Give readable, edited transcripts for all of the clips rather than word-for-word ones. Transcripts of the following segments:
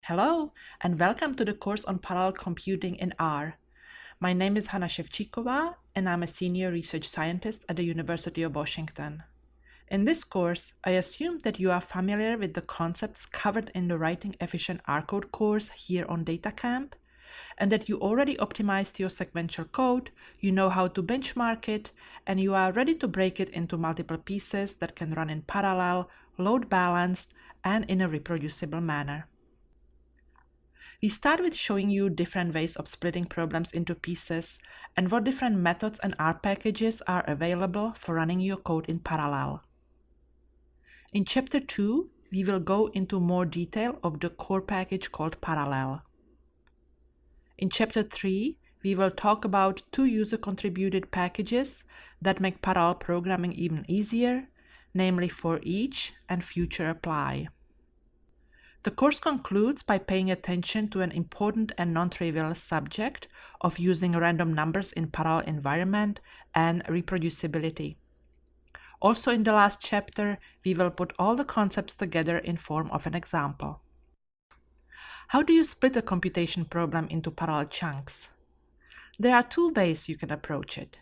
Hello, and welcome to the course on parallel computing in R. My name is Hana Sevcikova, and I'm a senior research scientist at the University of Washington. In this course, I assume that you are familiar with the concepts covered in the Writing Efficient R code course here on DataCamp, and that you already optimized your sequential code, you know how to benchmark it, and you are ready to break it into multiple pieces that can run in parallel, load balanced, and in a reproducible manner. We start with showing you different ways of splitting problems into pieces and what different methods and R packages are available for running your code in parallel. In Chapter 2, we will go into more detail of the core package called Parallel. In Chapter 3, we will talk about two user-contributed packages that make parallel programming even easier, namely foreach and future.apply. The course concludes by paying attention to an important and non-trivial subject of using random numbers in parallel environment and reproducibility. Also in the last chapter, we will put all the concepts together in form of an example. How do you split a computation problem into parallel chunks? There are two ways you can approach it.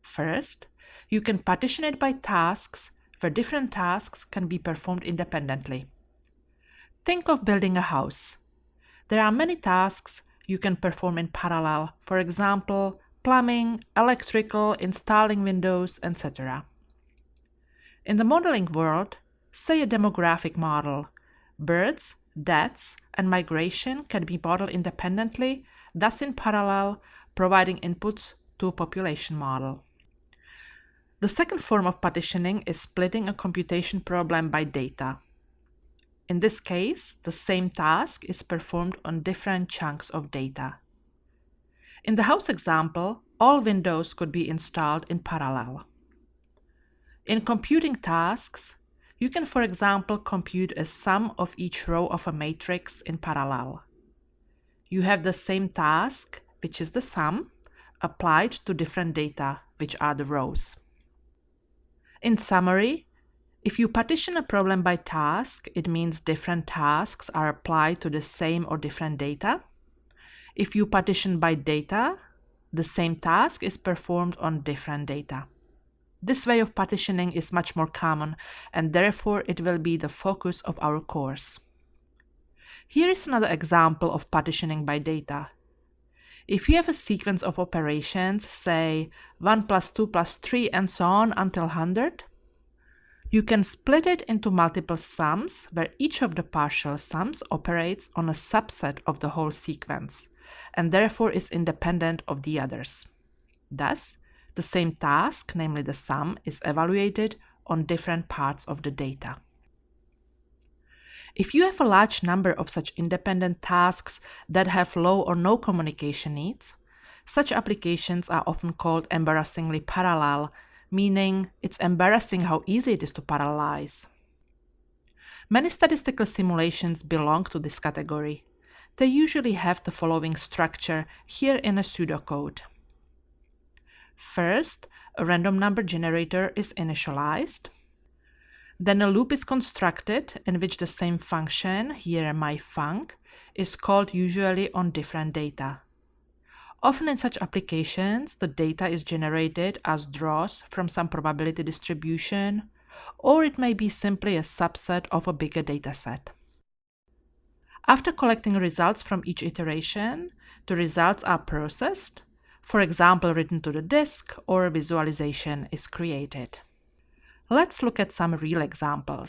First, you can partition it by tasks, where different tasks can be performed independently. Think of building a house. There are many tasks you can perform in parallel, for example, plumbing, electrical, installing windows, etc. In the modeling world, say a demographic model, births, deaths, and migration can be modeled independently, thus in parallel, providing inputs to a population model. The second form of partitioning is splitting a computation problem by data. In this case, the same task is performed on different chunks of data. In the house example, all windows could be installed in parallel. In computing tasks, you can, for example, compute a sum of each row of a matrix in parallel. You have the same task, which is the sum, applied to different data, which are the rows. In summary, if you partition a problem by task, it means different tasks are applied to the same or different data. If you partition by data, the same task is performed on different data. This way of partitioning is much more common, and therefore it will be the focus of our course. Here is another example of partitioning by data. If you have a sequence of operations, say 1 plus 2 plus 3 and so on until 100, you can split it into multiple sums where each of the partial sums operates on a subset of the whole sequence and therefore is independent of the others. Thus, the same task, namely the sum, is evaluated on different parts of the data. If you have a large number of such independent tasks that have low or no communication needs, such applications are often called embarrassingly parallel, meaning it's embarrassing how easy it is to parallelize. Many statistical simulations belong to this category. They usually have the following structure here in a pseudocode. First, a random number generator is initialized. Then a loop is constructed in which the same function, here myfunc, is called usually on different data. Often in such applications, the data is generated as draws from some probability distribution, or it may be simply a subset of a bigger dataset. After collecting results from each iteration, the results are processed, for example, written to the disk, or a visualization is created. Let's look at some real examples.